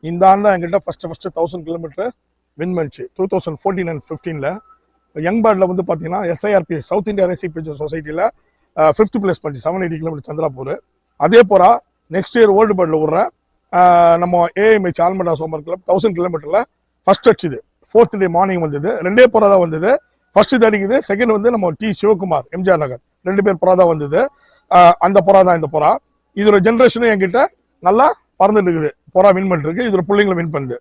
இந்த ஆண்டு தான் என்கிட்ட ஃபர்ஸ்ட் 1000 கிலோமீட்டர் வின் பண்ணிச்சு 2014 and 15ல. யங் பேர்ட்ல வந்து பார்த்தீங்கன்னா SIRP south India racing pigeon சொசைட்டியில் 5th பிளேஸ் பண்ணிச்சு 780 கிலோமீட்டர் சந்திராபூர். அதே போல நெக்ஸ்ட் இயர் ஓல்டு பேர்ட்ல விடுற நம்ம AIMH ஆல்மண்டா சோமர் கிளப் 1000 கிலோமீட்டர்ல ஃபர்ஸ்ட் அடிச்சுது. 4th டே மார்னிங் வந்தது. 2 புறா தான் வந்தது. ஃபர்ஸ்ட் இது அடிக்குது, செகண்ட் வந்து நம்ம சிவகுமார் எம்ஜிஆர் நகர் 2 பேர் புறா தான் வந்தது. அந்த புறா தான் இந்த புறா. இதோட ஜென்ரேஷனும் என்கிட்ட நல்லா பறந்துட்டு இருக்குது. புறா வின் பண்ணிட்டு இருக்கு. இதோட பிள்ளைங்களும் வின் பண்ணுது.